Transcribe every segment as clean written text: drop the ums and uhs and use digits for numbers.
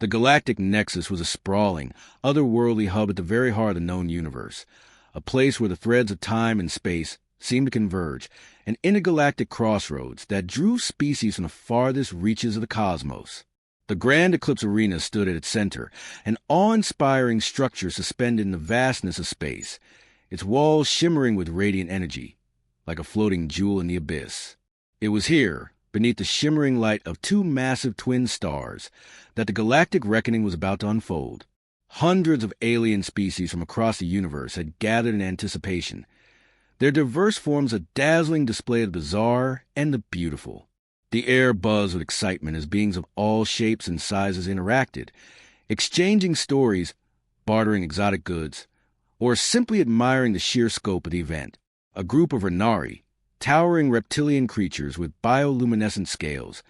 The galactic nexus was a sprawling, otherworldly hub at the very heart of the known universe, a place where the threads of time and space seemed to converge, an intergalactic crossroads that drew species from the farthest reaches of the cosmos. The Grand Eclipse Arena stood at its center, an awe-inspiring structure suspended in the vastness of space, its walls shimmering with radiant energy, like a floating jewel in the abyss. It was here, beneath the shimmering light of two massive twin stars, that the galactic reckoning was about to unfold. Hundreds of alien species from across the universe had gathered in anticipation, their diverse forms a dazzling display of the bizarre and the beautiful. The air buzzed with excitement as beings of all shapes and sizes interacted, exchanging stories, bartering exotic goods, or simply admiring the sheer scope of the event. A group of Renari, towering reptilian creatures with bioluminescent scales,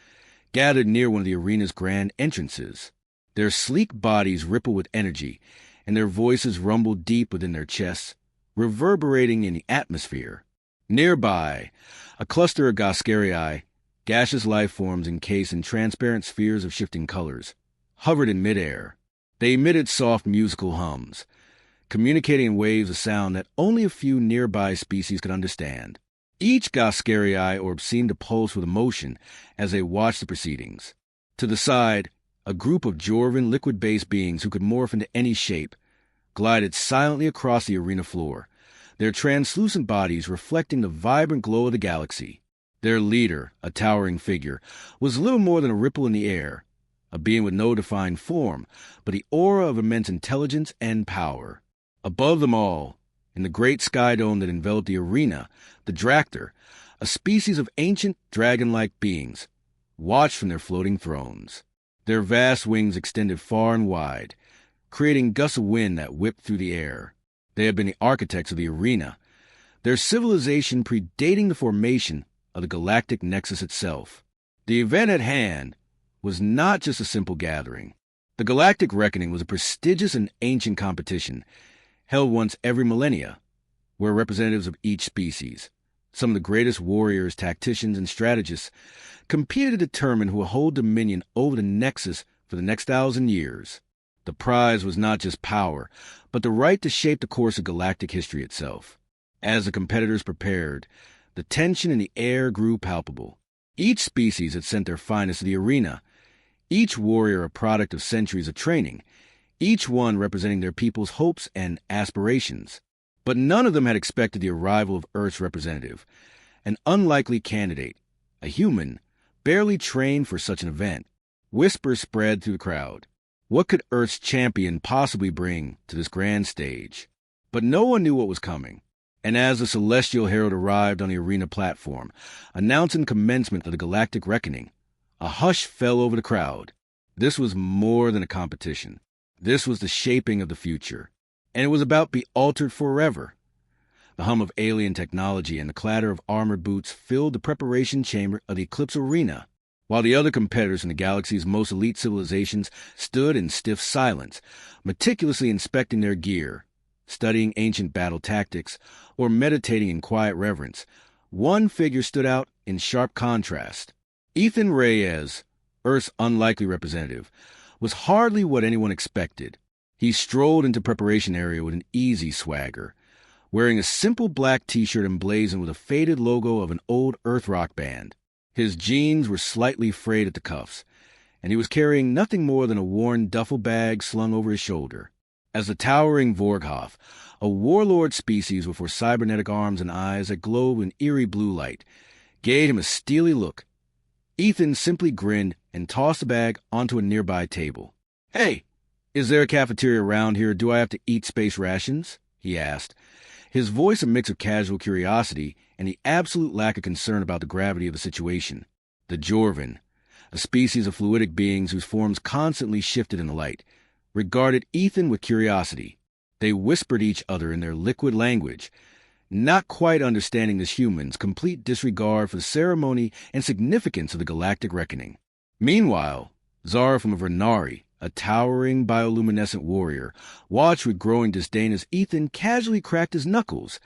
gathered near one of the arena's grand entrances. Their sleek bodies rippled with energy, and their voices rumbled deep within their chests, reverberating in the atmosphere. Nearby, a cluster of Gascarii, gaseous life forms encased in transparent spheres of shifting colors, hovered in midair. They emitted soft musical hums, communicating in waves of sound that only a few nearby species could understand. Each Gascarii orb seemed to pulse with emotion as they watched the proceedings. To the side, a group of Jorvan liquid-based beings who could morph into any shape glided silently across the arena floor, their translucent bodies reflecting the vibrant glow of the galaxy. Their leader, a towering figure, was little more than a ripple in the air, a being with no defined form, but the aura of immense intelligence and power. Above them all, in the great sky dome that enveloped the arena, the Dractor, a species of ancient dragon-like beings, watched from their floating thrones. Their vast wings extended far and wide, creating gusts of wind that whipped through the air. They had been the architects of the arena, their civilization predating the formation of the galactic nexus itself. The event at hand was not just a simple gathering. The Galactic Reckoning was a prestigious and ancient competition held once every millennia, where representatives of each species, some of the greatest warriors, tacticians, and strategists, competed to determine who would hold dominion over the Nexus for the next 1,000 years. The prize was not just power, but the right to shape the course of galactic history itself. As the competitors prepared, the tension in the air grew palpable. Each species had sent their finest to the arena, each warrior a product of centuries of training, each one representing their people's hopes and aspirations. But none of them had expected the arrival of Earth's representative, an unlikely candidate, a human, barely trained for such an event. Whispers spread through the crowd. What could Earth's champion possibly bring to this grand stage? But no one knew what was coming. And as the celestial herald arrived on the arena platform, announcing commencement of the Galactic Reckoning, a hush fell over the crowd. This was more than a competition. This was the shaping of the future, and it was about to be altered forever. The hum of alien technology and the clatter of armored boots filled the preparation chamber of the Eclipse Arena, while the other competitors in the galaxy's most elite civilizations stood in stiff silence, meticulously inspecting their gear, studying ancient battle tactics, or meditating in quiet reverence. One figure stood out in sharp contrast. Ethan Reyes, Earth's unlikely representative, was hardly what anyone expected. He strolled into preparation area with an easy swagger, wearing a simple black t-shirt emblazoned with a faded logo of an old Earth rock band. His jeans were slightly frayed at the cuffs, and he was carrying nothing more than a worn duffel bag slung over his shoulder. As the towering Vorghoff, a warlord species with cybernetic arms and eyes that glowed in eerie blue light, gave him a steely look, Ethan simply grinned and tossed the bag onto a nearby table. "Hey, is there a cafeteria around here, or do I have to eat space rations?" he asked, his voice a mix of casual curiosity and the absolute lack of concern about the gravity of the situation. The Jorvan, a species of fluidic beings whose forms constantly shifted in the light, regarded Ethan with curiosity. They whispered each other in their liquid language, not quite understanding this human's complete disregard for the ceremony and significance of the Galactic Reckoning. Meanwhile, Zara from Vernari, a towering bioluminescent warrior, watched with growing disdain as Ethan casually cracked his knuckles,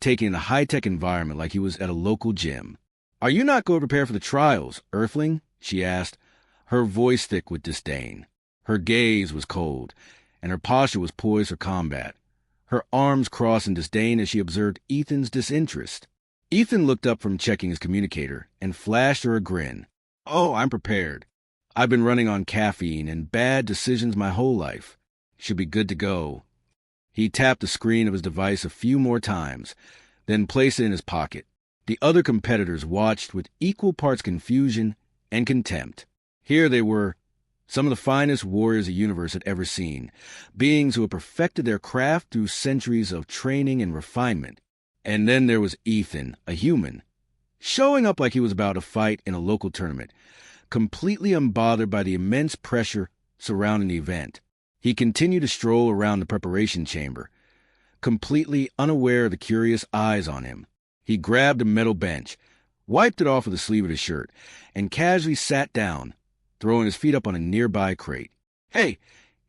taking in a high-tech environment like he was at a local gym. "Are you not going to prepare for the trials, Earthling?" she asked, her voice thick with disdain. Her gaze was cold, and her posture was poised for combat. Her arms crossed in disdain as she observed Ethan's disinterest. Ethan looked up from checking his communicator and flashed her a grin. "Oh, I'm prepared. I've been running on caffeine and bad decisions my whole life. Should be good to go." He tapped the screen of his device a few more times, then placed it in his pocket. The other competitors watched with equal parts confusion and contempt. Here they were, some of the finest warriors the universe had ever seen, beings who had perfected their craft through centuries of training and refinement. And then there was Ethan, a human, showing up like he was about to fight in a local tournament, completely unbothered by the immense pressure surrounding the event. He continued to stroll around the preparation chamber, completely unaware of the curious eyes on him. He grabbed a metal bench, wiped it off with the sleeve of his shirt, and casually sat down, throwing his feet up on a nearby crate. "Hey,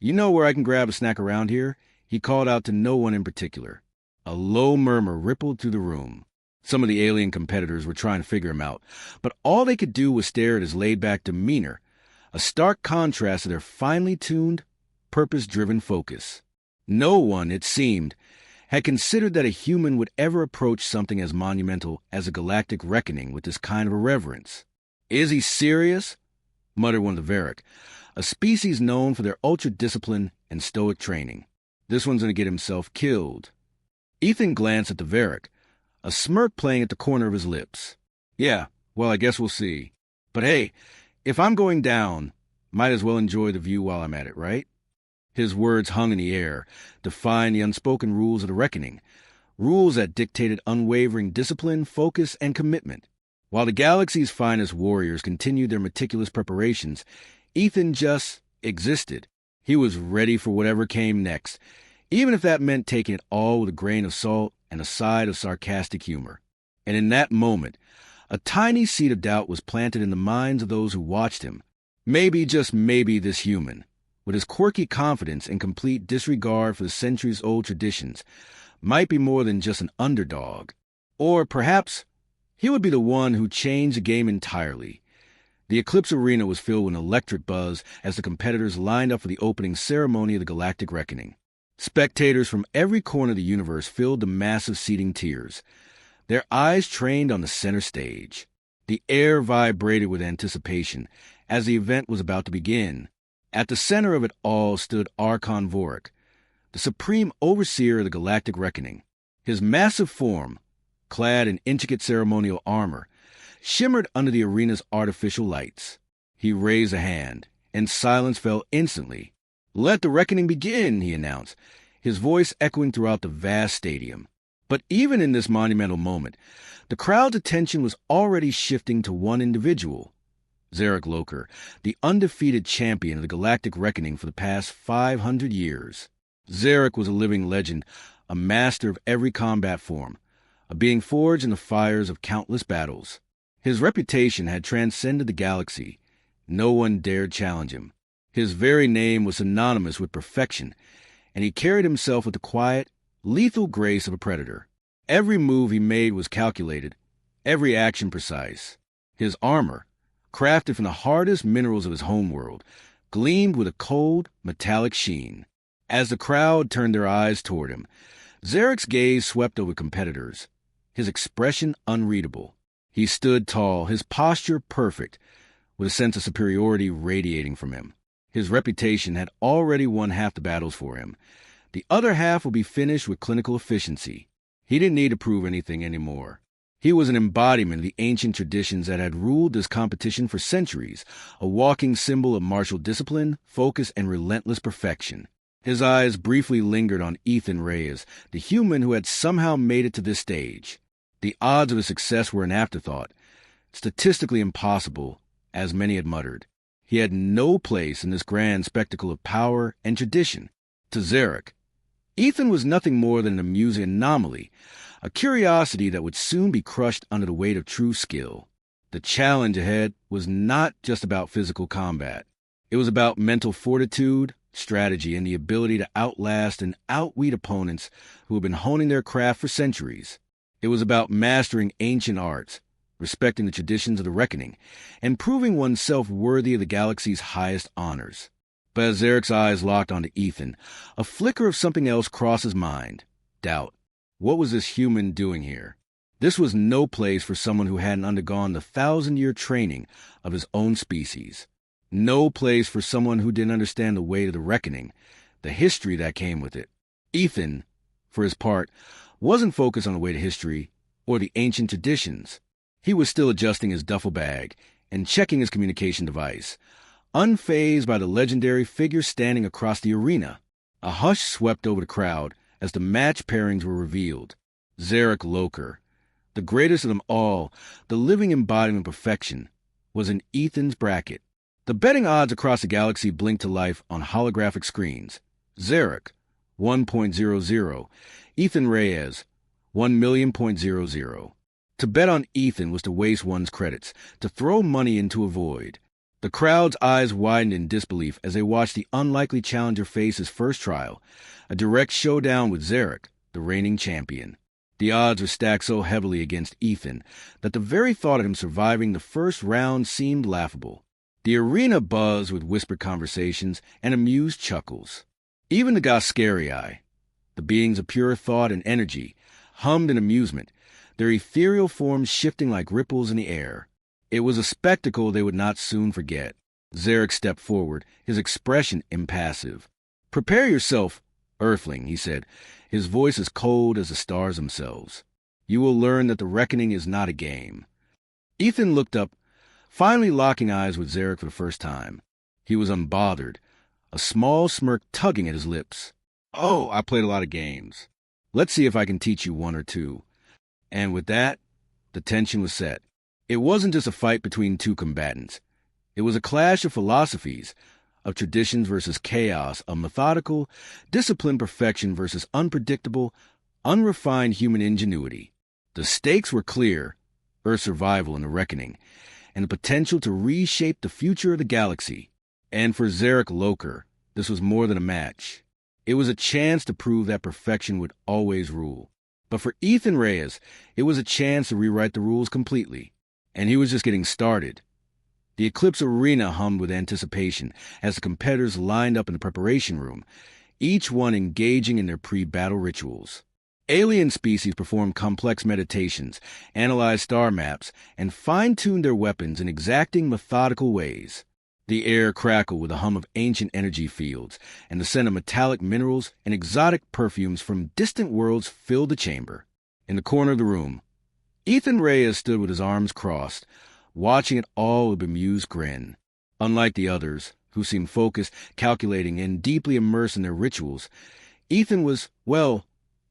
you know where I can grab a snack around here?" He called out to no one in particular. A low murmur rippled through the room. Some of the alien competitors were trying to figure him out, but all they could do was stare at his laid-back demeanor, a stark contrast to their finely tuned, purpose-driven focus. No one, it seemed, had considered that a human would ever approach something as monumental as a galactic reckoning with this kind of irreverence. "Is he serious?" muttered one of the Varric, a species known for their ultra-discipline and stoic training. "This one's going to get himself killed." Ethan glanced at the Varric, a smirk playing at the corner of his lips. "Yeah, well, I guess we'll see. But hey, if I'm going down, might as well enjoy the view while I'm at it, right?" His words hung in the air, defying the unspoken rules of the reckoning, rules that dictated unwavering discipline, focus, and commitment. While the galaxy's finest warriors continued their meticulous preparations, Ethan just existed. He was ready for whatever came next, even if that meant taking it all with a grain of salt and a side of sarcastic humor. And in that moment, a tiny seed of doubt was planted in the minds of those who watched him. Maybe, just maybe, this human, with his quirky confidence and complete disregard for the centuries-old traditions, might be more than just an underdog. Or perhaps he would be the one who changed the game entirely. The Eclipse Arena was filled with an electric buzz as the competitors lined up for the opening ceremony of the Galactic Reckoning. Spectators from every corner of the universe filled the massive seating tiers, their eyes trained on the center stage. The air vibrated with anticipation as the event was about to begin. At the center of it all stood Archon Vorik, the supreme overseer of the Galactic Reckoning. His massive form, clad in intricate ceremonial armor, shimmered under the arena's artificial lights. He raised a hand, and silence fell instantly. "Let the reckoning begin," he announced, his voice echoing throughout the vast stadium. But even in this monumental moment, the crowd's attention was already shifting to one individual, Zarek Loker, the undefeated champion of the Galactic Reckoning for the past 500 years. Zarek was a living legend, a master of every combat form, a being forged in the fires of countless battles. His reputation had transcended the galaxy. No one dared challenge him. His very name was synonymous with perfection, and he carried himself with the quiet, lethal grace of a predator. Every move he made was calculated, every action precise. His armor, crafted from the hardest minerals of his homeworld, gleamed with a cold, metallic sheen. As the crowd turned their eyes toward him, Zarek's gaze swept over competitors, his expression unreadable. He stood tall, his posture perfect, with a sense of superiority radiating from him. His reputation had already won half the battles for him. The other half would be finished with clinical efficiency. He didn't need to prove anything anymore. He was an embodiment of the ancient traditions that had ruled this competition for centuries, a walking symbol of martial discipline, focus, and relentless perfection. His eyes briefly lingered on Ethan Reyes, the human who had somehow made it to this stage. The odds of his success were an afterthought, statistically impossible, as many had muttered. He had no place in this grand spectacle of power and tradition. To Zarek, Ethan was nothing more than an amusing anomaly, a curiosity that would soon be crushed under the weight of true skill. The challenge ahead was not just about physical combat. It was about mental fortitude, strategy, and the ability to outlast and outweed opponents who had been honing their craft for centuries. It was about mastering ancient arts, respecting the traditions of the reckoning, and proving oneself worthy of the galaxy's highest honors. But as Zarek's eyes locked onto Ethan, a flicker of something else crossed his mind. Doubt. What was this human doing here? This was no place for someone who hadn't undergone the 1,000-year training of his own species. No place for someone who didn't understand the weight of the reckoning, the history that came with it. Ethan, for his part, wasn't focused on the weight of history or the ancient traditions. He was still adjusting his duffel bag and checking his communication device, unfazed by the legendary figure standing across the arena. A hush swept over the crowd as the match pairings were revealed. Zarek Loker, the greatest of them all, the living embodiment of perfection, was in Ethan's bracket. The betting odds across the galaxy blinked to life on holographic screens. Zarek, 1.00. Ethan Reyes, 1,000,000.00. To bet on Ethan was to waste one's credits, to throw money into a void. The crowd's eyes widened in disbelief as they watched the unlikely challenger face his first trial, a direct showdown with Zarek, the reigning champion. The odds were stacked so heavily against Ethan that the very thought of him surviving the first round seemed laughable. The arena buzzed with whispered conversations and amused chuckles. Even the Gascarii, the beings of pure thought and energy, hummed in amusement, their ethereal forms shifting like ripples in the air. It was a spectacle they would not soon forget. Zarek stepped forward, his expression impassive. "Prepare yourself, Earthling," he said, his voice as cold as the stars themselves. "You will learn that the reckoning is not a game." Ethan looked up, finally locking eyes with Zarek for the first time. He was unbothered, a small smirk tugging at his lips. "Oh, I played a lot of games. Let's see if I can teach you one or two." And with that, the tension was set. It wasn't just a fight between two combatants. It was a clash of philosophies, of traditions versus chaos, of methodical, disciplined perfection versus unpredictable, unrefined human ingenuity. The stakes were clear: Earth's survival in the reckoning, and the potential to reshape the future of the galaxy. And for Zarek Loker, this was more than a match. It was a chance to prove that perfection would always rule. But for Ethan Reyes, it was a chance to rewrite the rules completely. And he was just getting started. The Eclipse Arena hummed with anticipation as the competitors lined up in the preparation room, each one engaging in their pre-battle rituals. Alien species performed complex meditations, analyzed star maps, and fine-tuned their weapons in exacting, methodical ways. The air crackled with the hum of ancient energy fields, and the scent of metallic minerals and exotic perfumes from distant worlds filled the chamber. In the corner of the room, Ethan Reyes stood with his arms crossed, watching it all with a bemused grin. Unlike the others, who seemed focused, calculating, and deeply immersed in their rituals, Ethan was, well,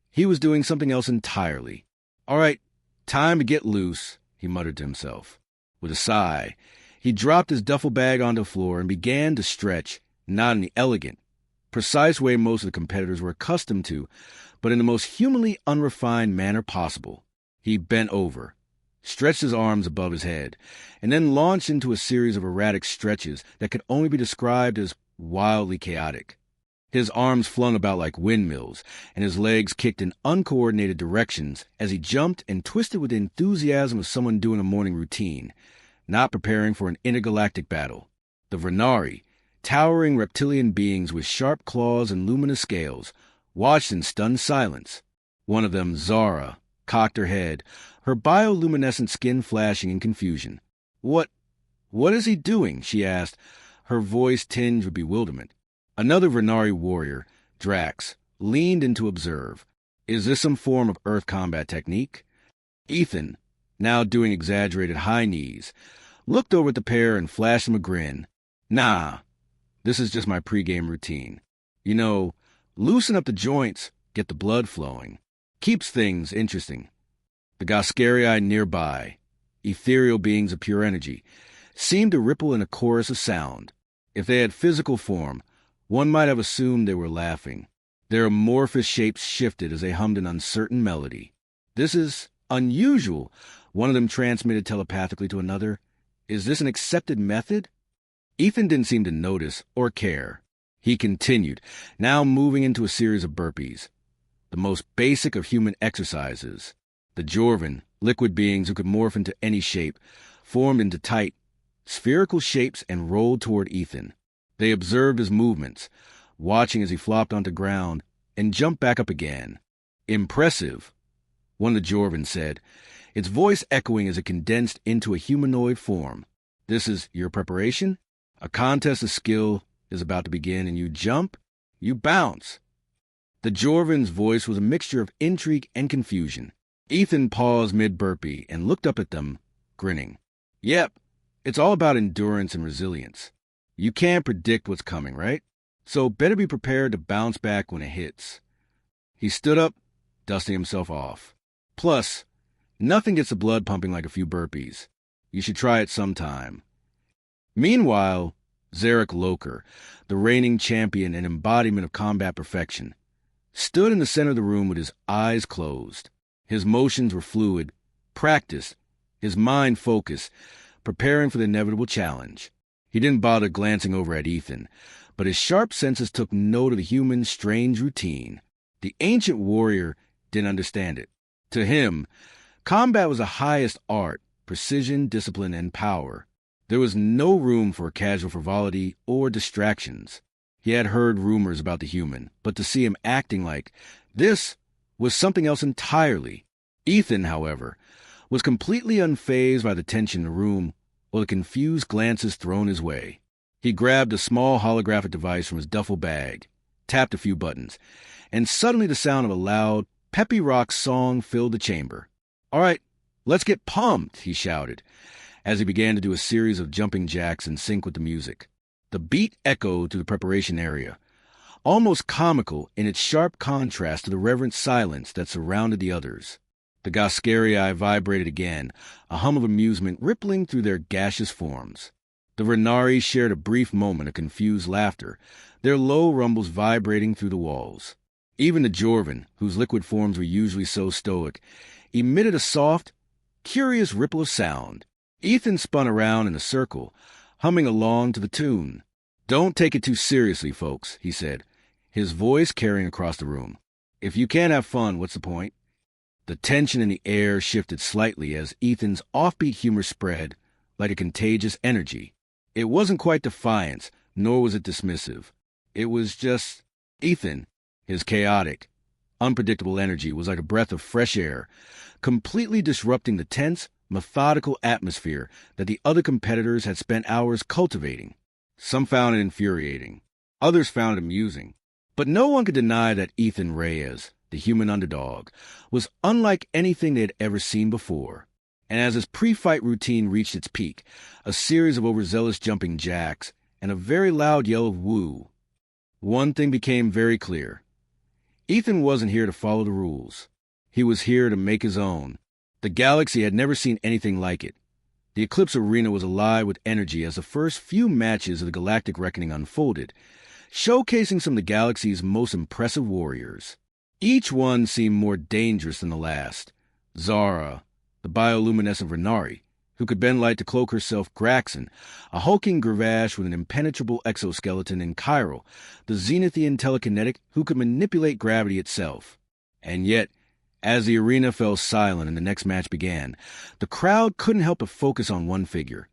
he was doing something else entirely. "All right, time to get loose," he muttered to himself. With a sigh, he dropped his duffel bag onto the floor and began to stretch, not in the elegant, precise way most of the competitors were accustomed to, but in the most humanly unrefined manner possible. He bent over, stretched his arms above his head, and then launched into a series of erratic stretches that could only be described as wildly chaotic. His arms flung about like windmills, and his legs kicked in uncoordinated directions as he jumped and twisted with the enthusiasm of someone doing a morning routine, not preparing for an intergalactic battle. The Vrinari, towering reptilian beings with sharp claws and luminous scales, watched in stunned silence. One of them, Zara, cocked her head, her bioluminescent skin flashing in confusion. What is he doing?" she asked, her voice tinged with bewilderment. Another Vrinari warrior, Drax, leaned in to observe. "Is this some form of Earth combat technique?" Ethan, now doing exaggerated high knees, looked over at the pair and flashed him a grin. "Nah, this is just my pregame routine. You know, loosen up the joints, get the blood flowing. Keeps things interesting." The Gascarii nearby, ethereal beings of pure energy, seemed to ripple in a chorus of sound. If they had physical form, one might have assumed they were laughing. Their amorphous shapes shifted as they hummed an uncertain melody. "This is unusual," one of them transmitted telepathically to another. "Is this an accepted method?" Ethan didn't seem to notice or care. He continued, now moving into a series of burpees, the most basic of human exercises. The Jorvan, liquid beings who could morph into any shape, formed into tight, spherical shapes and rolled toward Ethan. They observed his movements, watching as he flopped onto ground and jumped back up again. "Impressive," one of the Jorvins said, its voice echoing as it condensed into a humanoid form. "This is your preparation? A contest of skill is about to begin, and you jump, you bounce." The Jorvin's voice was a mixture of intrigue and confusion. Ethan paused mid-burpee and looked up at them, grinning. "Yep, it's all about endurance and resilience. You can't predict what's coming, right? So better be prepared to bounce back when it hits." He stood up, dusting himself off. "Plus, nothing gets the blood pumping like a few burpees. You should try it sometime." Meanwhile, Zarek Loker, the reigning champion and embodiment of combat perfection, stood in the center of the room with his eyes closed. His motions were fluid, practiced, his mind focused, preparing for the inevitable challenge. He didn't bother glancing over at Ethan, but his sharp senses took note of the human's strange routine. The ancient warrior didn't understand it. To him, combat was the highest art, precision, discipline, and power. There was no room for casual frivolity or distractions. He had heard rumors about the human, but to see him acting like this was something else entirely. Ethan, however, was completely unfazed by the tension in the room or the confused glances thrown his way. He grabbed a small holographic device from his duffel bag, tapped a few buttons, and suddenly the sound of a loud, peppy rock song filled the chamber. "All right, let's get pumped," he shouted, as he began to do a series of jumping jacks in sync with the music. The beat echoed through the preparation area, almost comical in its sharp contrast to the reverent silence that surrounded the others. The Gascarii vibrated again, a hum of amusement rippling through their gaseous forms. The Renari shared a brief moment of confused laughter, their low rumbles vibrating through the walls. Even the Jorvin, whose liquid forms were usually so stoic, emitted a soft, curious ripple of sound. Ethan spun around in a circle, humming along to the tune. "Don't take it too seriously, folks," he said, his voice carrying across the room. "If you can't have fun, what's the point?" The tension in the air shifted slightly as Ethan's offbeat humor spread like a contagious energy. It wasn't quite defiance, nor was it dismissive. It was just Ethan. His chaotic, unpredictable energy was like a breath of fresh air, completely disrupting the tense, methodical atmosphere that the other competitors had spent hours cultivating. Some found it infuriating. Others found it amusing. But no one could deny that Ethan Reyes, the human underdog, was unlike anything they had ever seen before. And as his pre-fight routine reached its peak, a series of overzealous jumping jacks and a very loud yell of woo, one thing became very clear. Ethan wasn't here to follow the rules. He was here to make his own. The galaxy had never seen anything like it. The Eclipse Arena was alive with energy as the first few matches of the Galactic Reckoning unfolded, showcasing some of the galaxy's most impressive warriors. Each one seemed more dangerous than the last. Zara, the bioluminescent Renari, who could bend light to cloak herself, Graxon, a hulking Gravash with an impenetrable exoskeleton, and Chiral, the Zenithian telekinetic who could manipulate gravity itself. And yet, as the arena fell silent and the next match began, the crowd couldn't help but focus on one figure,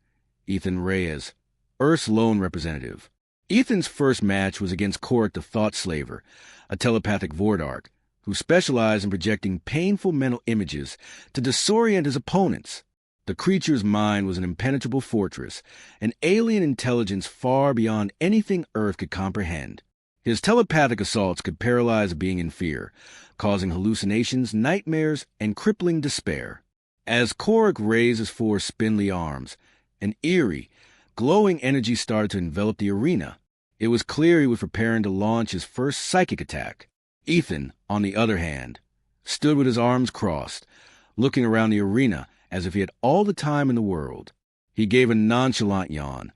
Ethan Reyes, Earth's lone representative. Ethan's first match was against Korik the Thought Slaver, a telepathic Vordark, who specialized in projecting painful mental images to disorient his opponents. The creature's mind was an impenetrable fortress, an alien intelligence far beyond anything Earth could comprehend. His telepathic assaults could paralyze a being in fear, causing hallucinations, nightmares, and crippling despair. As Korik raised his four spindly arms, an eerie, glowing energy started to envelop the arena. It was clear he was preparing to launch his first psychic attack. Ethan, on the other hand, stood with his arms crossed, looking around the arena as if he had all the time in the world. He gave a nonchalant yawn,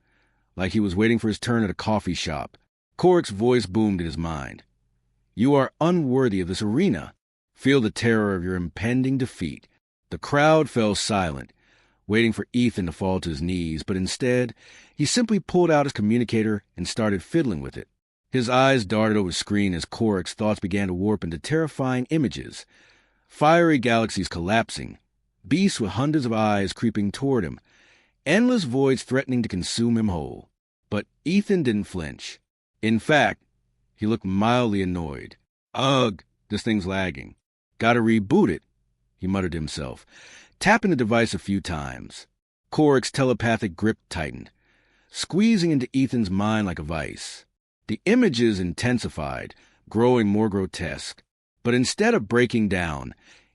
like he was waiting for his turn at a coffee shop. Korik's voice boomed in his mind. "You are unworthy of this arena. Feel the terror of your impending defeat." The crowd fell silent, waiting for Ethan to fall to his knees, but instead, he simply pulled out his communicator and started fiddling with it. His eyes darted over the screen as Korik's thoughts began to warp into terrifying images. Fiery galaxies collapsing, beasts with hundreds of eyes creeping toward him, endless voids threatening to consume him whole. But Ethan didn't flinch. In fact, he looked mildly annoyed. Ugh, this thing's lagging. Gotta reboot it, he muttered to himself, tapping the device a few times. Korik's telepathic grip tightened, squeezing into Ethan's mind like a vice. The images intensified, growing more grotesque. But instead of breaking down,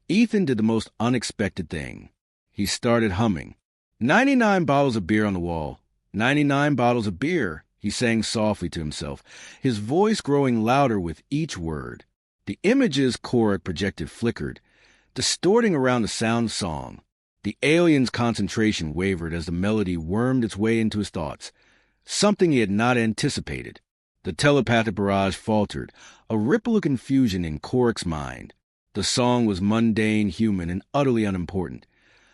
Ethan did the most unexpected thing. He started humming. 99 bottles of beer on the wall. 99 bottles of beer, he sang softly to himself, his voice growing louder with each word. The images Korik projected flickered, distorting around the sound song. The alien's concentration wavered as the melody wormed its way into his thoughts, something he had not anticipated. The telepathic barrage faltered, a ripple of confusion in Korik's mind. The song was mundane, human, and utterly unimportant.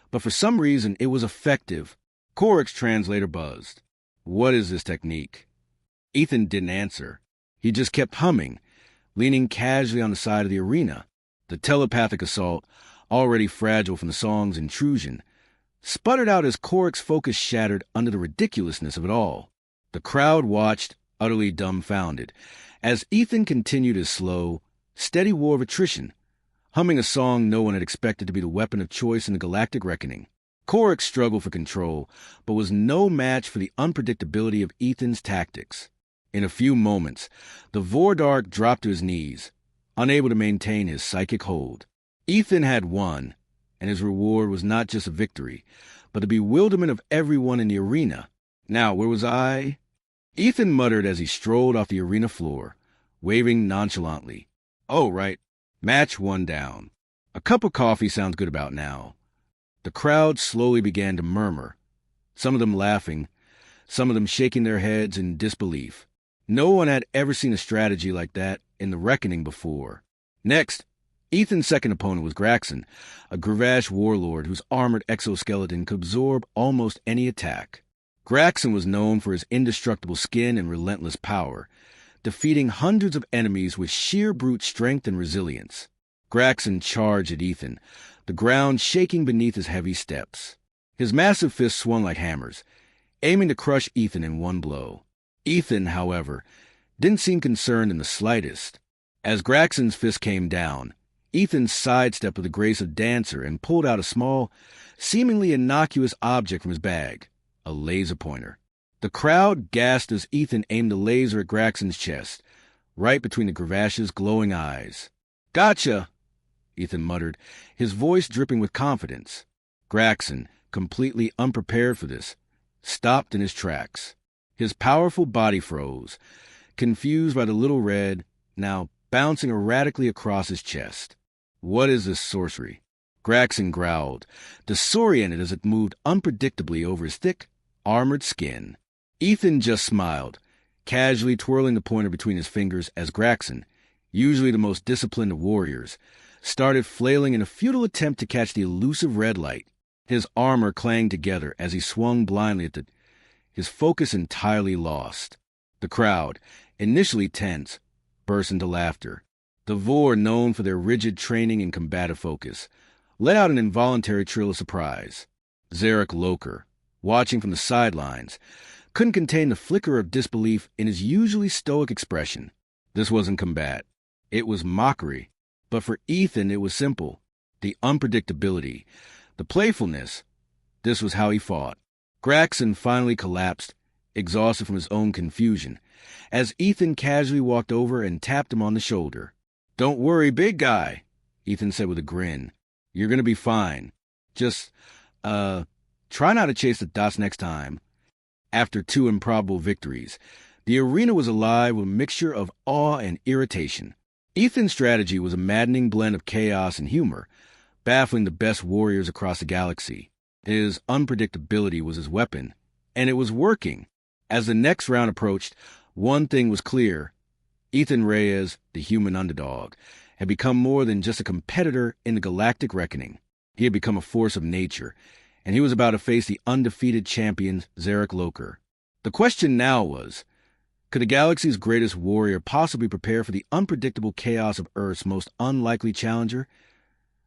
But for some reason, it was effective. Korik's translator buzzed. What is this technique? Ethan didn't answer. He just kept humming, leaning casually on the side of the arena. The telepathic assault, already fragile from the song's intrusion, sputtered out as Korik's focus shattered under the ridiculousness of it all. The crowd watched, utterly dumbfounded, as Ethan continued his slow, steady war of attrition, humming a song no one had expected to be the weapon of choice in the galactic reckoning. Korik struggled for control, but was no match for the unpredictability of Ethan's tactics. In a few moments, the Vordark dropped to his knees, unable to maintain his psychic hold. Ethan had won, and his reward was not just a victory, but the bewilderment of everyone in the arena. Now, where was I? Ethan muttered as he strolled off the arena floor, waving nonchalantly. Oh, right. Match 1 down. A cup of coffee sounds good about now. The crowd slowly began to murmur, some of them laughing, some of them shaking their heads in disbelief. No one had ever seen a strategy like that in the reckoning before. Next, Ethan's second opponent was Graxon, a Gravash warlord whose armored exoskeleton could absorb almost any attack. Graxon was known for his indestructible skin and relentless power, defeating hundreds of enemies with sheer brute strength and resilience. Graxon charged at Ethan, the ground shaking beneath his heavy steps. His massive fists swung like hammers, aiming to crush Ethan in one blow. Ethan, however, didn't seem concerned in the slightest. As Graxon's fist came down, Ethan sidestepped with the grace of dancer and pulled out a small, seemingly innocuous object from his bag, a laser pointer. The crowd gasped as Ethan aimed the laser at Graxon's chest, right between the Gravash's glowing eyes. Gotcha, Ethan muttered, his voice dripping with confidence. Graxon, completely unprepared for this, stopped in his tracks. His powerful body froze, confused by the little red, now bouncing erratically across his chest. What is this sorcery? Graxon growled, disoriented as it moved unpredictably over his thick, armored skin. Ethan just smiled, casually twirling the pointer between his fingers as Graxon, usually the most disciplined of warriors, started flailing in a futile attempt to catch the elusive red light. His armor clanged together as he swung blindly at his focus entirely lost. The crowd, initially tense, burst into laughter. The Vor, known for their rigid training and combative focus, let out an involuntary trill of surprise. Zarek Loker, watching from the sidelines, couldn't contain the flicker of disbelief in his usually stoic expression. This wasn't combat. It was mockery. But for Ethan, it was simple. The unpredictability, the playfulness. This was how he fought. Graxon finally collapsed, exhausted from his own confusion, as Ethan casually walked over and tapped him on the shoulder. Don't worry, big guy, Ethan said with a grin. You're going to be fine. Just, try not to chase the dots next time. After 2 improbable victories, the arena was alive with a mixture of awe and irritation. Ethan's strategy was a maddening blend of chaos and humor, baffling the best warriors across the galaxy. His unpredictability was his weapon, and it was working. As the next round approached, one thing was clear. Ethan Reyes, the human underdog, had become more than just a competitor in the galactic reckoning. He had become a force of nature, and he was about to face the undefeated champion, Zarek Loker. The question now was, could the galaxy's greatest warrior possibly prepare for the unpredictable chaos of Earth's most unlikely challenger?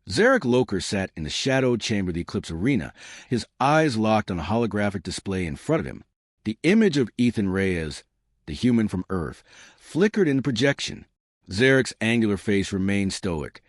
Zarek Loker sat in the shadowed chamber of the Eclipse Arena, his eyes locked on a holographic display in front of him. The image of Ethan Reyes, the human from Earth, flickered in the projection. Zarek's angular face remained stoic,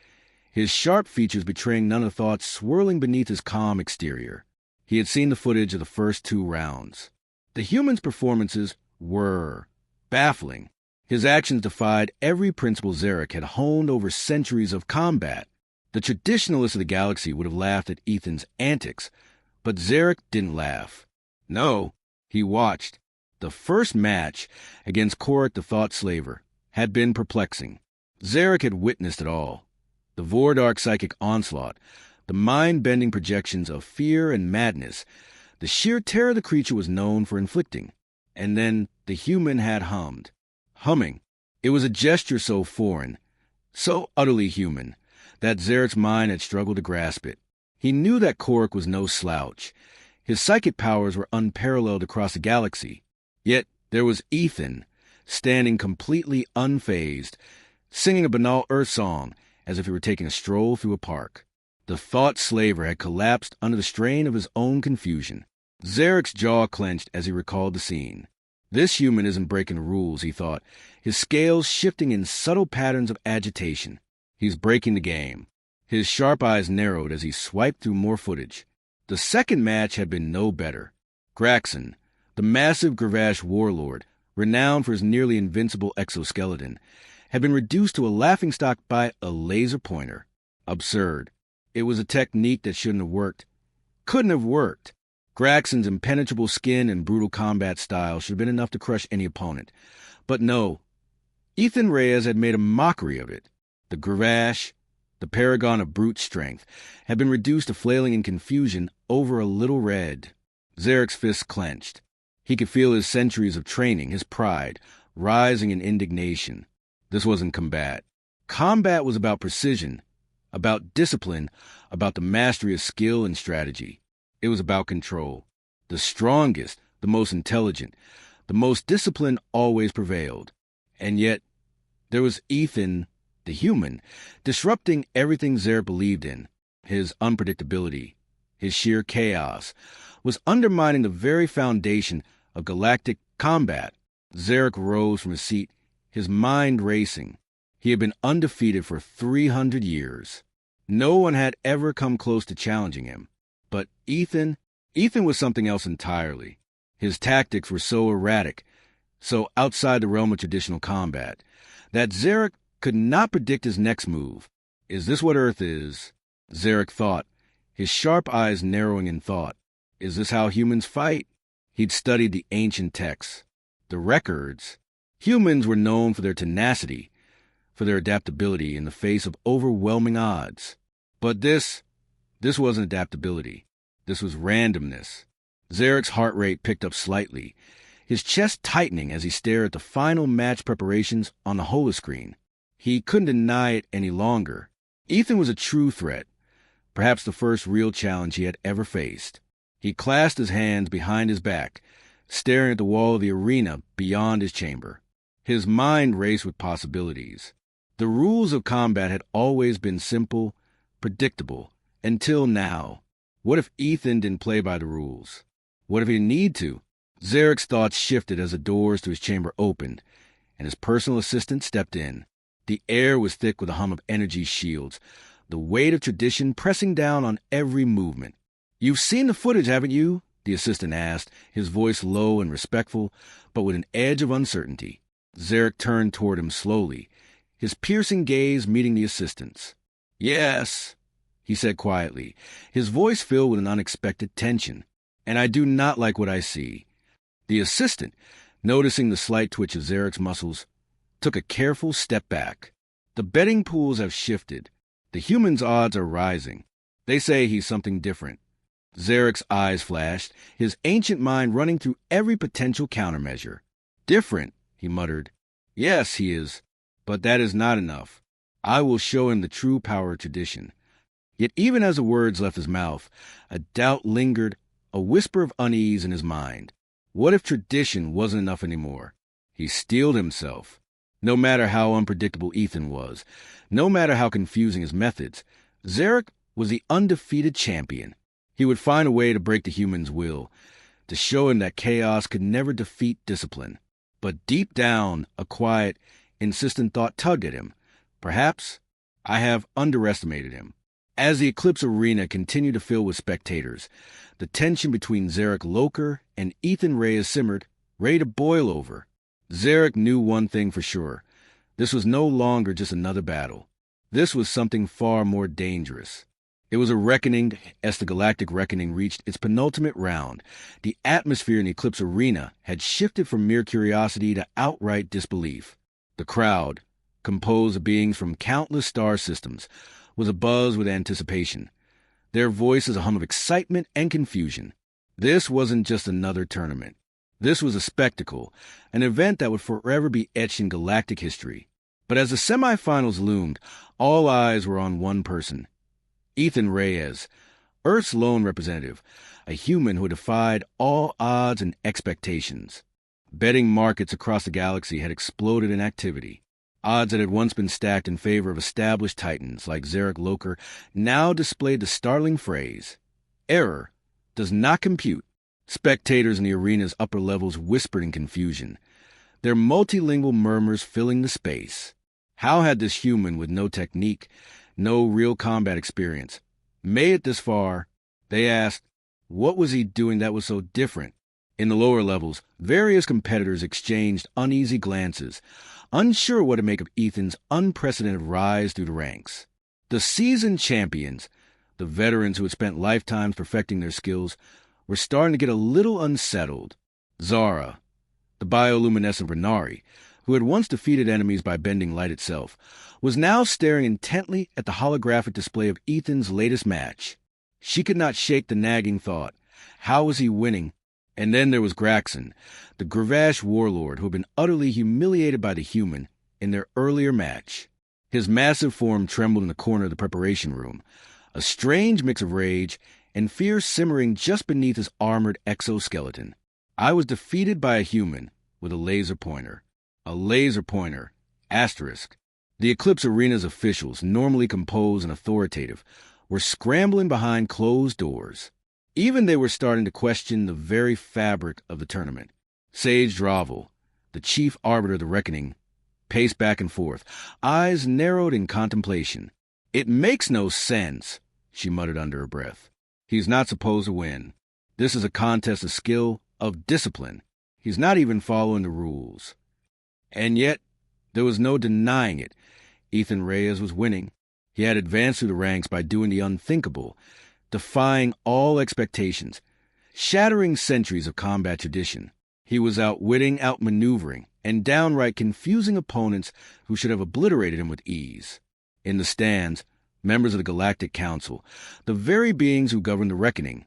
his sharp features betraying none of the thoughts swirling beneath his calm exterior. He had seen the footage of the first 2 rounds. The human's performances were baffling. His actions defied every principle Zarek had honed over centuries of combat. The traditionalists of the galaxy would have laughed at Ethan's antics, but Zarek didn't laugh. No, he watched. The first match against Korik the Thought Slaver had been perplexing. Zarek had witnessed it all. The Vordark psychic onslaught, the mind-bending projections of fear and madness, the sheer terror the creature was known for inflicting. And then the human had hummed. Humming. It was a gesture so foreign, so utterly human, that Zarek's mind had struggled to grasp it. He knew that Korik was no slouch. His psychic powers were unparalleled across the galaxy. Yet there was Ethan, standing completely unfazed, singing a banal Earth song as if he were taking a stroll through a park. The Thought Slaver had collapsed under the strain of his own confusion. Zarek's jaw clenched as he recalled the scene. This human isn't breaking the rules, he thought, his scales shifting in subtle patterns of agitation. He's breaking the game. His sharp eyes narrowed as he swiped through more footage. The second match had been no better. Graxon, the massive Gravash warlord, renowned for his nearly invincible exoskeleton, had been reduced to a laughingstock by a laser pointer. Absurd. It was a technique that shouldn't have worked. Couldn't have worked. Graxon's impenetrable skin and brutal combat style should have been enough to crush any opponent. But no. Ethan Reyes had made a mockery of it. The Gravash, the paragon of brute strength, had been reduced to flailing in confusion over a little red. Zarek's fists clenched. He could feel his centuries of training, his pride, rising in indignation. This wasn't combat. Combat was about precision, about discipline, about the mastery of skill and strategy. It was about control. The strongest, the most intelligent, the most disciplined always prevailed. And yet, there was Ethan, the human, disrupting everything Zarek believed in. His unpredictability, his sheer chaos, was undermining the very foundation of galactic combat. Zarek rose from his seat, his mind racing. He had been undefeated for 300 years. No one had ever come close to challenging him. But Ethan was something else entirely. His tactics were so erratic, so outside the realm of traditional combat, that Zarek could not predict his next move. Is this what Earth is? Zarek thought, his sharp eyes narrowing in thought. Is this how humans fight? He'd studied the ancient texts, the records. Humans were known for their tenacity, for their adaptability in the face of overwhelming odds. But this wasn't adaptability. This was randomness. Zarek's heart rate picked up slightly, his chest tightening as he stared at the final match preparations on the holoscreen. He couldn't deny it any longer. Ethan was a true threat, perhaps the first real challenge he had ever faced. He clasped his hands behind his back, staring at the wall of the arena beyond his chamber. His mind raced with possibilities. The rules of combat had always been simple, predictable, until now. What if Ethan didn't play by the rules? What if he didn't need to? Zarek's thoughts shifted as the doors to his chamber opened, and his personal assistant stepped in. The air was thick with the hum of energy shields, the weight of tradition pressing down on every movement. "You've seen the footage, haven't you?" the assistant asked, his voice low and respectful, but with an edge of uncertainty. Zarek turned toward him slowly, his piercing gaze meeting the assistant's. "Yes," he said quietly, his voice filled with an unexpected tension. "And I do not like what I see." The assistant, noticing the slight twitch of Zarek's muscles, took a careful step back. "The betting pools have shifted. The human's odds are rising. They say he's something different." Zarek's eyes flashed, his ancient mind running through every potential countermeasure. "Different," he muttered. "Yes, he is. But that is not enough. I will show him the true power of tradition." Yet even as the words left his mouth, a doubt lingered, a whisper of unease in his mind. What if tradition wasn't enough anymore? He steeled himself. No matter how unpredictable Ethan was, no matter how confusing his methods, Zarek was the undefeated champion. He would find a way to break the human's will, to show him that chaos could never defeat discipline. But deep down, a quiet, insistent thought tugged at him. Perhaps I have underestimated him. As the Eclipse Arena continued to fill with spectators, the tension between Zarek Loker and Ethan Reyes simmered, ready to boil over. Zarek knew one thing for sure. This was no longer just another battle. This was something far more dangerous. It was a reckoning as the Galactic Reckoning reached its penultimate round. The atmosphere in the Eclipse Arena had shifted from mere curiosity to outright disbelief. The crowd, composed of beings from countless star systems, was abuzz with anticipation. Their voices a hum of excitement and confusion. This wasn't just another tournament. This was a spectacle, an event that would forever be etched in galactic history. But as the semifinals loomed, all eyes were on one person. Ethan Reyes, Earth's lone representative, a human who defied all odds and expectations. Betting markets across the galaxy had exploded in activity. Odds that had once been stacked in favor of established titans like Zarek Loker now displayed the startling phrase, "Error does not compute." Spectators in the arena's upper levels whispered in confusion, their multilingual murmurs filling the space. How had this human with no technique, no real combat experience, made it this far? They asked, what was he doing that was so different? In the lower levels, various competitors exchanged uneasy glances, unsure what to make of Ethan's unprecedented rise through the ranks. The seasoned champions, the veterans who had spent lifetimes perfecting their skills, were starting to get a little unsettled. Zara, the bioluminescent Renari, who had once defeated enemies by bending light itself, was now staring intently at the holographic display of Ethan's latest match. She could not shake the nagging thought, how was he winning? And then there was Graxon, the Gravash warlord who had been utterly humiliated by the human in their earlier match. His massive form trembled in the corner of the preparation room, a strange mix of rage and fear simmering just beneath his armored exoskeleton. I was defeated by a human with a laser pointer. A laser pointer. Asterisk. The Eclipse Arena's officials, normally composed and authoritative, were scrambling behind closed doors. Even they were starting to question the very fabric of the tournament. Sage Dravel, the chief arbiter of the reckoning, paced back and forth, eyes narrowed in contemplation. "It makes no sense," she muttered under her breath. "He's not supposed to win. This is a contest of skill, of discipline. He's not even following the rules." And yet, there was no denying it. Ethan Reyes was winning. He had advanced through the ranks by doing the unthinkable, defying all expectations, shattering centuries of combat tradition. He was outwitting, outmaneuvering, and downright confusing opponents who should have obliterated him with ease. In the stands, members of the Galactic Council, the very beings who governed the reckoning,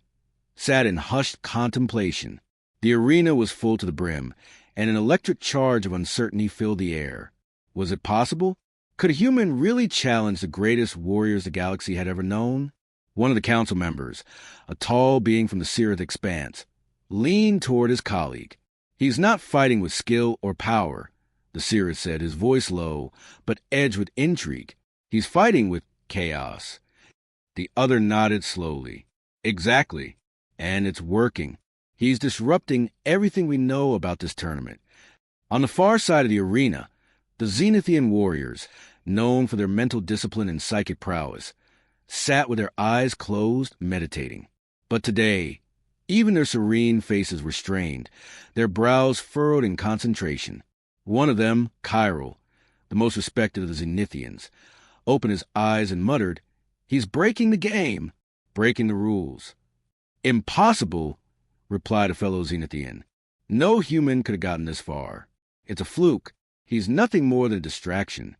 sat in hushed contemplation. The arena was full to the brim, and an electric charge of uncertainty filled the air. Was it possible? Could a human really challenge the greatest warriors the galaxy had ever known? One of the council members, a tall being from the Seereth Expanse, leaned toward his colleague. "He's not fighting with skill or power," the Seereth said, his voice low, but edged with intrigue. "He's fighting with chaos." The other nodded slowly. "Exactly. And it's working. He's disrupting everything we know about this tournament." On the far side of the arena, the Zenithian warriors, known for their mental discipline and psychic prowess, sat with their eyes closed, meditating. But today, even their serene faces were strained, their brows furrowed in concentration. One of them, Chiral, the most respected of the Zenithians, opened his eyes and muttered, "He's breaking the game, breaking the rules." "Impossible," replied a fellow Zenithian. "No human could have gotten this far. It's a fluke. He's nothing more than a distraction."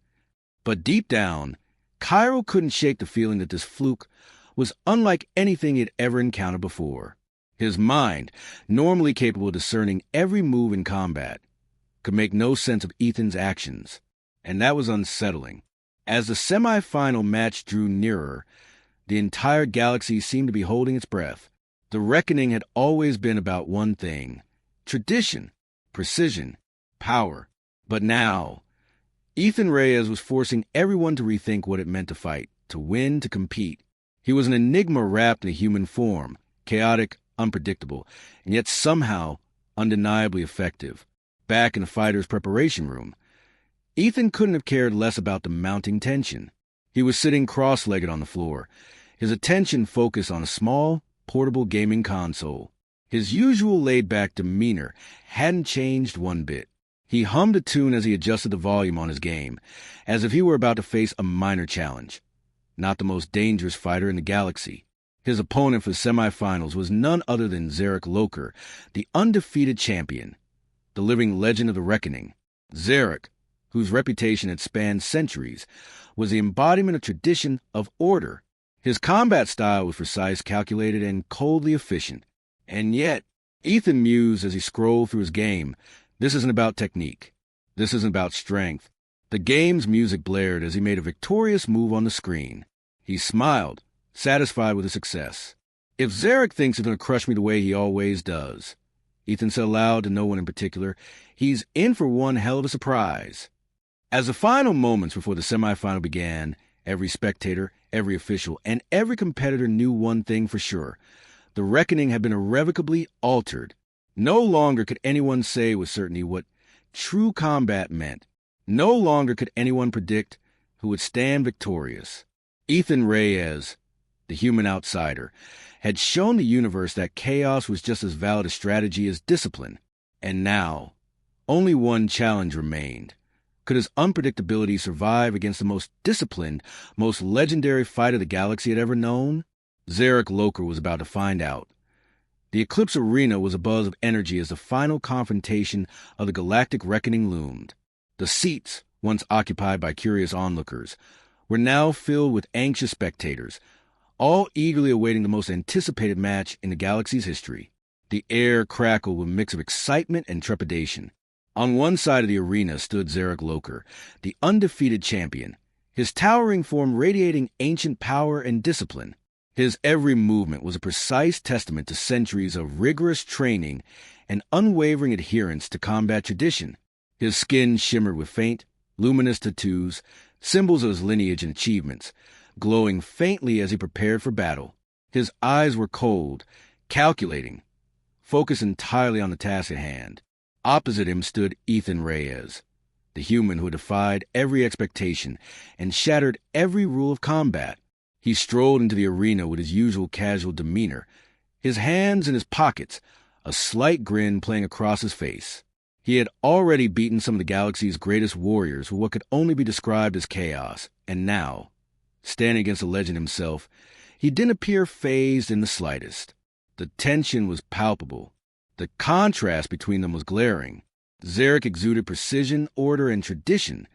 But deep down, Chiral couldn't shake the feeling that this fluke was unlike anything he had ever encountered before. His mind, normally capable of discerning every move in combat, could make no sense of Ethan's actions, and that was unsettling. As the semi-final match drew nearer, the entire galaxy seemed to be holding its breath. The reckoning had always been about one thing: tradition, precision, power. But now, Ethan Reyes was forcing everyone to rethink what it meant to fight, to win, to compete. He was an enigma wrapped in a human form, chaotic, unpredictable, and yet somehow undeniably effective. Back in the fighter's preparation room, Ethan couldn't have cared less about the mounting tension. He was sitting cross-legged on the floor, his attention focused on a small, portable gaming console. His usual laid-back demeanor hadn't changed one bit. He hummed a tune as he adjusted the volume on his game, as if he were about to face a minor challenge. Not the most dangerous fighter in the galaxy. His opponent for the semifinals was none other than Zarek Loker, the undefeated champion, the living legend of the Reckoning. Zarek, whose reputation had spanned centuries, was the embodiment of tradition, of order. His combat style was precise, calculated, and coldly efficient. And yet, Ethan mused as he scrolled through his game, this isn't about technique. This isn't about strength. The game's music blared as he made a victorious move on the screen. He smiled, satisfied with his success. If Zarek thinks he's going to crush me the way he always does, Ethan said aloud to no one in particular, he's in for one hell of a surprise. As the final moments before the semifinal began, every spectator, every official, and every competitor knew one thing for sure. The reckoning had been irrevocably altered. No longer could anyone say with certainty what true combat meant. No longer could anyone predict who would stand victorious. Ethan Reyes, the human outsider, had shown the universe that chaos was just as valid a strategy as discipline. And now, only one challenge remained. Could his unpredictability survive against the most disciplined, most legendary fighter the galaxy had ever known? Zarek Loker was about to find out. The Eclipse Arena was abuzz of energy as the final confrontation of the Galactic Reckoning loomed. The seats, once occupied by curious onlookers, were now filled with anxious spectators, all eagerly awaiting the most anticipated match in the galaxy's history. The air crackled with a mix of excitement and trepidation. On one side of the arena stood Zarek Loker, the undefeated champion, his towering form radiating ancient power and discipline. His every movement was a precise testament to centuries of rigorous training and unwavering adherence to combat tradition. His skin shimmered with faint, luminous tattoos, symbols of his lineage and achievements, glowing faintly as he prepared for battle. His eyes were cold, calculating, focused entirely on the task at hand. Opposite him stood Ethan Reyes, the human who defied every expectation and shattered every rule of combat. He strolled into the arena with his usual casual demeanor, his hands in his pockets, a slight grin playing across his face. He had already beaten some of the galaxy's greatest warriors with what could only be described as chaos, and now, standing against the legend himself, he didn't appear fazed in the slightest. The tension was palpable. The contrast between them was glaring. Zarek exuded precision, order, and tradition,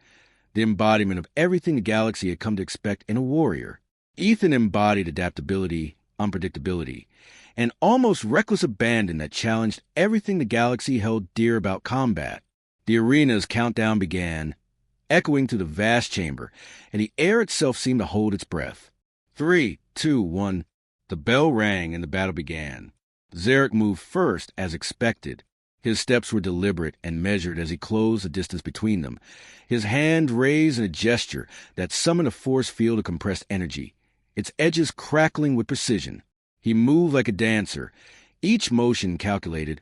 the embodiment of everything the galaxy had come to expect in a warrior. Ethan embodied adaptability, unpredictability, and almost reckless abandon that challenged everything the galaxy held dear about combat. The arena's countdown began, echoing through the vast chamber, and the air itself seemed to hold its breath. 3, 2, 1. The bell rang and the battle began. Zarek moved first, as expected. His steps were deliberate and measured as he closed the distance between them, his hand raised in a gesture that summoned a force field of compressed energy, its edges crackling with precision. He moved like a dancer, each motion calculated,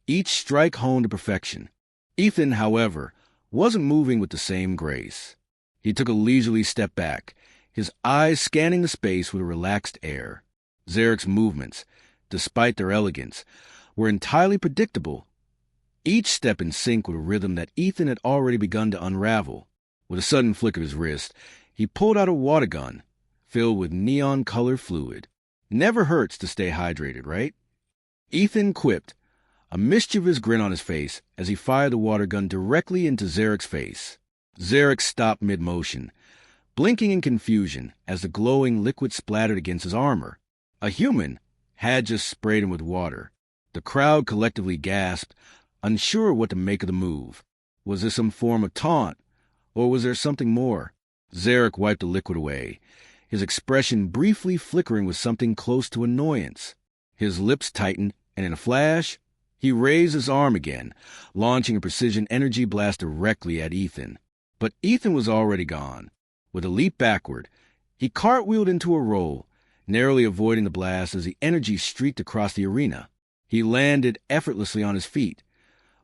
each strike honed to perfection. Ethan, however, wasn't moving with the same grace. He took a leisurely step back, his eyes scanning the space with a relaxed air. Zarek's movements, despite their elegance, were entirely predictable, each step in sync with a rhythm that Ethan had already begun to unravel. With a sudden flick of his wrist, he pulled out a water gun, filled with neon-colored fluid. Never hurts to stay hydrated, right? Ethan quipped, a mischievous grin on his face as he fired the water gun directly into Zarek's face. Zarek stopped mid-motion, blinking in confusion as the glowing liquid splattered against his armor. A human had just sprayed him with water. The crowd collectively gasped, unsure what to make of the move. Was this some form of taunt, or was there something more? Zarek wiped the liquid away, his expression briefly flickering with something close to annoyance. His lips tightened, and in a flash, he raised his arm again, launching a precision energy blast directly at Ethan. But Ethan was already gone. With a leap backward, he cartwheeled into a roll, narrowly avoiding the blast as the energy streaked across the arena. He landed effortlessly on his feet,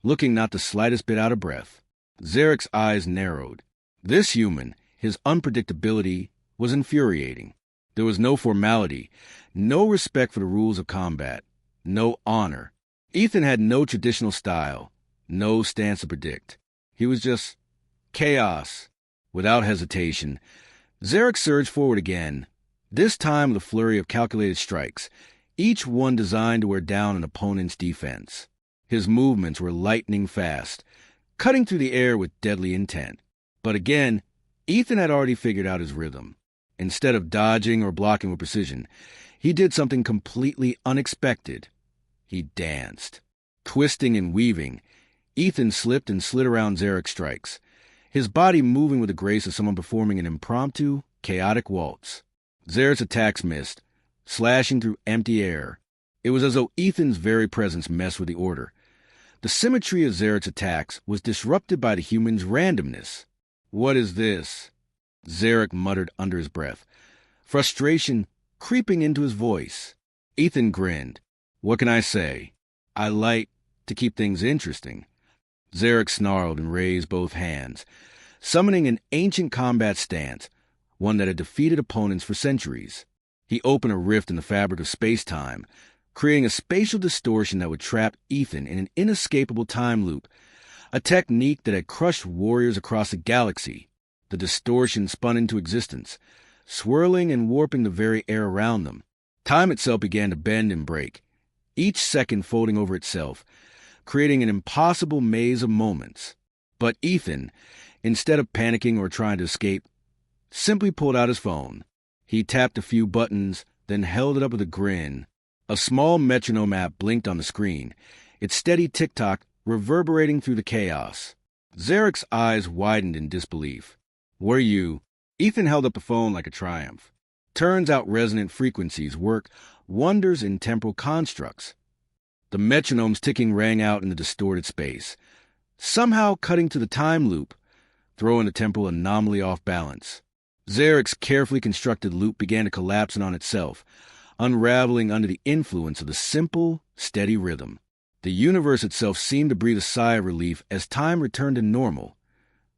looking not the slightest bit out of breath. Zarek's eyes narrowed. This human, his unpredictability, was infuriating. There was no formality, no respect for the rules of combat, no honor. Ethan had no traditional style, no stance to predict. He was just chaos. Without hesitation, Zarek surged forward again, this time with a flurry of calculated strikes, each one designed to wear down an opponent's defense. His movements were lightning fast, cutting through the air with deadly intent. But again, Ethan had already figured out his rhythm. Instead of dodging or blocking with precision, he did something completely unexpected. He danced. Twisting and weaving, Ethan slipped and slid around Zarek's strikes, his body moving with the grace of someone performing an impromptu, chaotic waltz. Zarek's attacks missed, slashing through empty air. It was as though Ethan's very presence messed with the order. The symmetry of Zarek's attacks was disrupted by the human's randomness. "What is this?" Zarek muttered under his breath, frustration creeping into his voice. Ethan grinned. "What can I say? I like to keep things interesting." Zarek snarled and raised both hands, summoning an ancient combat stance, one that had defeated opponents for centuries. He opened a rift in the fabric of space-time, creating a spatial distortion that would trap Ethan in an inescapable time loop, a technique that had crushed warriors across the galaxy. The distortion spun into existence, swirling and warping the very air around them. Time itself began to bend and break, each second folding over itself, creating an impossible maze of moments. But Ethan, instead of panicking or trying to escape, simply pulled out his phone. He tapped a few buttons, then held it up with a grin. A small metronome app blinked on the screen, its steady tick-tock reverberating through the chaos. Zarek's eyes widened in disbelief. "Were you?" Ethan held up the phone like a triumph. Turns out resonant frequencies work wonders in temporal constructs. The metronome's ticking rang out in the distorted space, somehow cutting to the time loop, throwing the temporal anomaly off balance. Zarek's carefully constructed loop began to collapse in on itself, unraveling under the influence of the simple, steady rhythm. The universe itself seemed to breathe a sigh of relief as time returned to normal,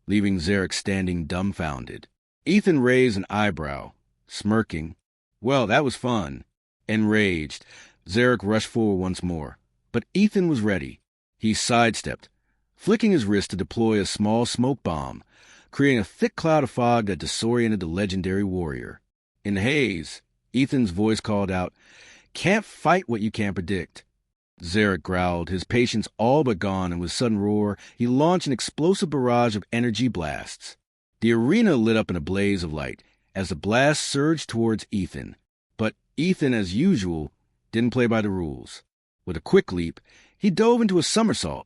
leaving Zarek standing dumbfounded. Ethan raised an eyebrow, smirking. "Well, that was fun." Enraged, Zarek rushed forward once more, but Ethan was ready. He sidestepped, flicking his wrist to deploy a small smoke bomb, creating a thick cloud of fog that disoriented the legendary warrior. In the haze, Ethan's voice called out, "Can't fight what you can't predict." Zarek growled, his patience all but gone, and with sudden roar, he launched an explosive barrage of energy blasts. The arena lit up in a blaze of light as the blast surged towards Ethan. But Ethan, as usual, didn't play by the rules. With a quick leap, he dove into a somersault,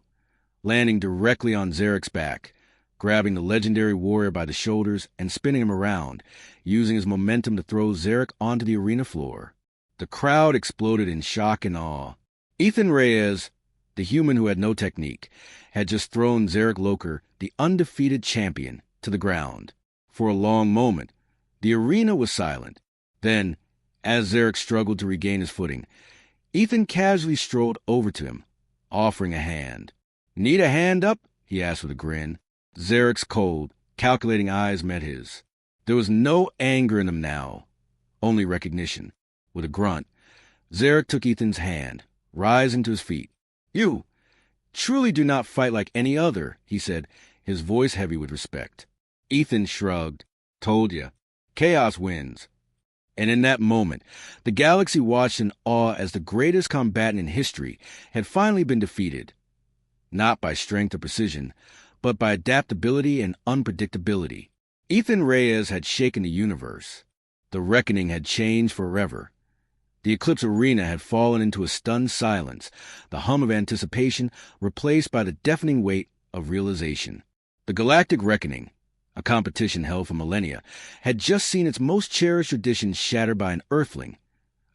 landing directly on Zarek's back, grabbing the legendary warrior by the shoulders and spinning him around, using his momentum to throw Zarek onto the arena floor. The crowd exploded in shock and awe. Ethan Reyes, the human who had no technique, had just thrown Zarek Loker, the undefeated champion, to the ground. For a long moment, the arena was silent. Then, as Zarek struggled to regain his footing, Ethan casually strolled over to him, offering a hand. "Need a hand up?" he asked with a grin. Zarek's cold, calculating eyes met his. There was no anger in them now, only recognition. With a grunt, Zarek took Ethan's hand, rising to his feet. "You truly do not fight like any other," he said, his voice heavy with respect. Ethan shrugged. "Told ya. Chaos wins." And in that moment, the galaxy watched in awe as the greatest combatant in history had finally been defeated. Not by strength or precision, but by adaptability and unpredictability. Ethan Reyes had shaken the universe. The reckoning had changed forever. The Eclipse Arena had fallen into a stunned silence, the hum of anticipation replaced by the deafening weight of realization. The Galactic Reckoning, a competition held for millennia, had just seen its most cherished traditions shattered by an Earthling,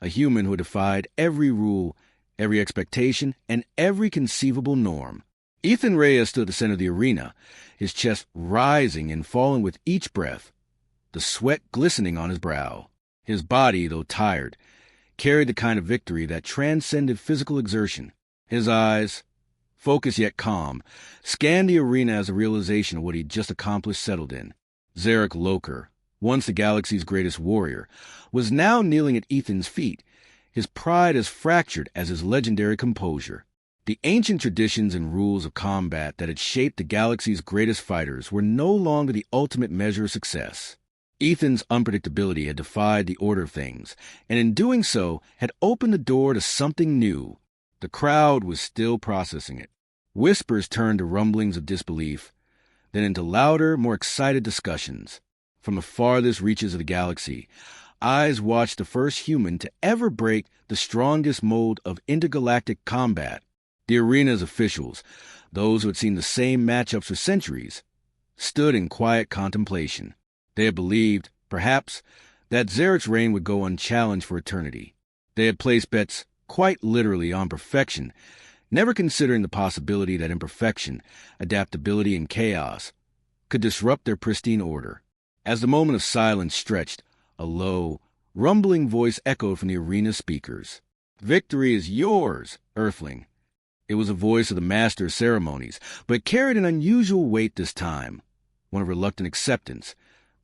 a human who had defied every rule, every expectation, and every conceivable norm. Ethan Reyes stood at the center of the arena, his chest rising and falling with each breath, the sweat glistening on his brow. His body, though tired, carried the kind of victory that transcended physical exertion. His eyes, focused yet calm, scanned the arena as a realization of what he'd just accomplished settled in. Zarek Loker, once the galaxy's greatest warrior, was now kneeling at Ethan's feet, his pride as fractured as his legendary composure. The ancient traditions and rules of combat that had shaped the galaxy's greatest fighters were no longer the ultimate measure of success. Ethan's unpredictability had defied the order of things, and in doing so had opened the door to something new. The crowd was still processing it. Whispers turned to rumblings of disbelief, then into louder, more excited discussions. From the farthest reaches of the galaxy, eyes watched the first human to ever break the strongest mold of intergalactic combat. The arena's officials, those who had seen the same matchups for centuries, stood in quiet contemplation. They had believed, perhaps, that Zarek's reign would go unchallenged for eternity. They had placed bets quite literally on perfection, never considering the possibility that imperfection, adaptability, and chaos could disrupt their pristine order. As the moment of silence stretched, a low, rumbling voice echoed from the arena speakers. "Victory is yours, Earthling." It was a voice of the master of ceremonies, but it carried an unusual weight this time, one of reluctant acceptance,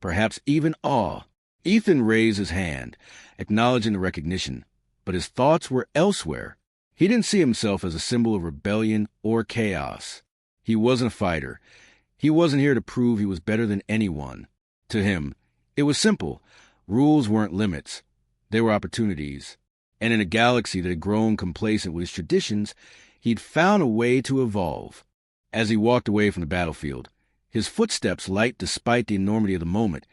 perhaps even awe. Ethan raised his hand, acknowledging the recognition, but his thoughts were elsewhere. He didn't see himself as a symbol of rebellion or chaos. He wasn't a fighter. He wasn't here to prove he was better than anyone. To him, it was simple. Rules weren't limits. They were opportunities. And in a galaxy that had grown complacent with its traditions, he'd found a way to evolve. As he walked away from the battlefield, his footsteps light despite the enormity of the moment,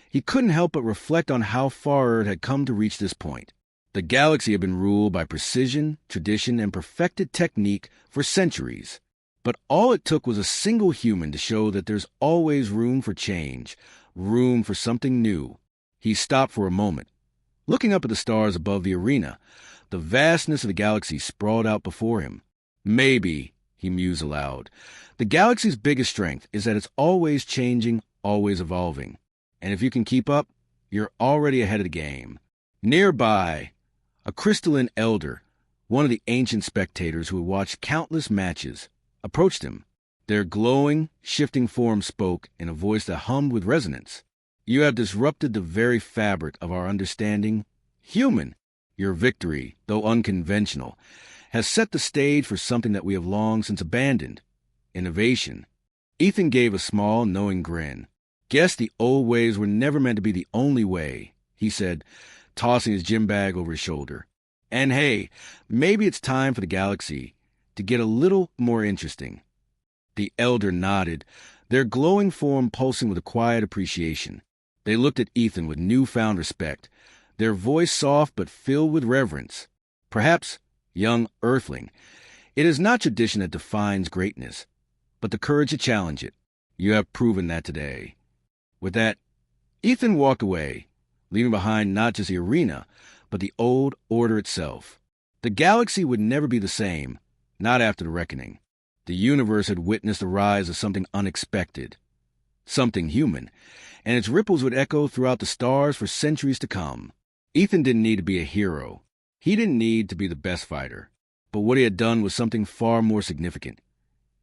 he couldn't help but reflect on how far it had come to reach this point. The galaxy had been ruled by precision, tradition, and perfected technique for centuries. But all it took was a single human to show that there's always room for change, room for something new. He stopped for a moment. Looking up at the stars above the arena, the vastness of the galaxy sprawled out before him. Maybe, he mused aloud, the galaxy's biggest strength is that it's always changing, always evolving. And if you can keep up, you're already ahead of the game. Nearby, a crystalline elder, one of the ancient spectators who had watched countless matches, approached him. Their glowing, shifting form spoke in a voice that hummed with resonance. "You have disrupted the very fabric of our understanding. Human, your victory, though unconventional, has set the stage for something that we have long since abandoned. Innovation." Ethan gave a small, knowing grin. "Guess the old ways were never meant to be the only way," he said, tossing his gym bag over his shoulder. "And hey, maybe it's time for the galaxy to get a little more interesting." The elder nodded, their glowing form pulsing with a quiet appreciation. They looked at Ethan with newfound respect, their voice soft but filled with reverence. "Perhaps, young Earthling, it is not tradition that defines greatness, but the courage to challenge it. You have proven that today." With that, Ethan walked away, leaving behind not just the arena, but the old order itself. The galaxy would never be the same, not after the reckoning. The universe had witnessed the rise of something unexpected, something human, and its ripples would echo throughout the stars for centuries to come. Ethan didn't need to be a hero. He didn't need to be the best fighter. But what he had done was something far more significant.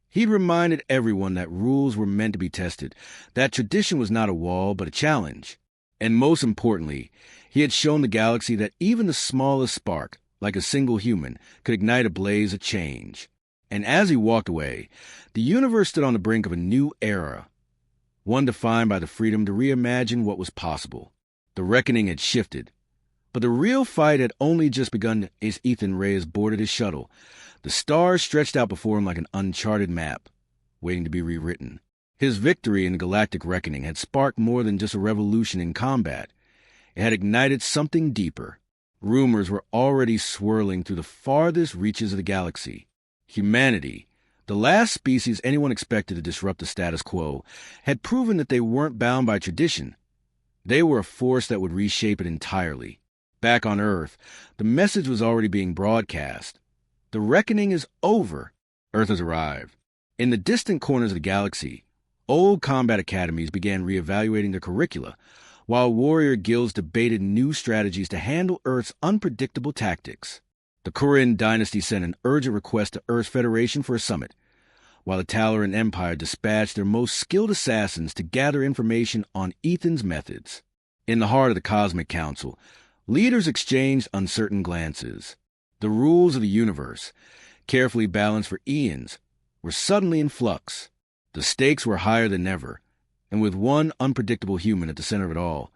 He'd reminded everyone that rules were meant to be tested, that tradition was not a wall, but a challenge. And most importantly, he had shown the galaxy that even the smallest spark, like a single human, could ignite a blaze of change. And as he walked away, the universe stood on the brink of a new era, one defined by the freedom to reimagine what was possible. The reckoning had shifted, but the real fight had only just begun as Ethan Reyes boarded his shuttle. The stars stretched out before him like an uncharted map, waiting to be rewritten. His victory in the galactic reckoning had sparked more than just a revolution in combat. It had ignited something deeper. Rumors were already swirling through the farthest reaches of the galaxy. Humanity, the last species anyone expected to disrupt the status quo, had proven that they weren't bound by tradition. They were a force that would reshape it entirely. Back on Earth, the message was already being broadcast. The reckoning is over. Earth has arrived. In the distant corners of the galaxy, old combat academies began reevaluating their curricula, while warrior guilds debated new strategies to handle Earth's unpredictable tactics. The Korean dynasty sent an urgent request to Earth's Federation for a summit, while the Talaran Empire dispatched their most skilled assassins to gather information on Ethan's methods. In the heart of the Cosmic Council, leaders exchanged uncertain glances. The rules of the universe, carefully balanced for eons, were suddenly in flux. The stakes were higher than ever, and with one unpredictable human at the center of it all,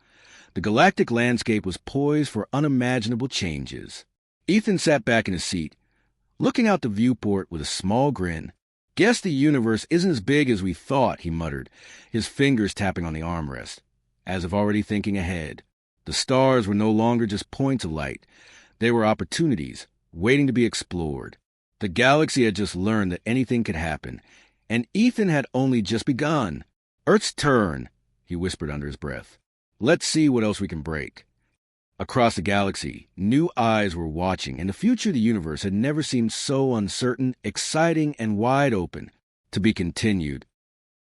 the galactic landscape was poised for unimaginable changes. Ethan sat back in his seat, looking out the viewport with a small grin. "Guess the universe isn't as big as we thought," he muttered, his fingers tapping on the armrest, as if already thinking ahead. The stars were no longer just points of light. They were opportunities, waiting to be explored. The galaxy had just learned that anything could happen, and Ethan had only just begun. "Earth's turn," he whispered under his breath. "Let's see what else we can break." Across the galaxy, new eyes were watching, and the future of the universe had never seemed so uncertain, exciting, and wide open. To be continued.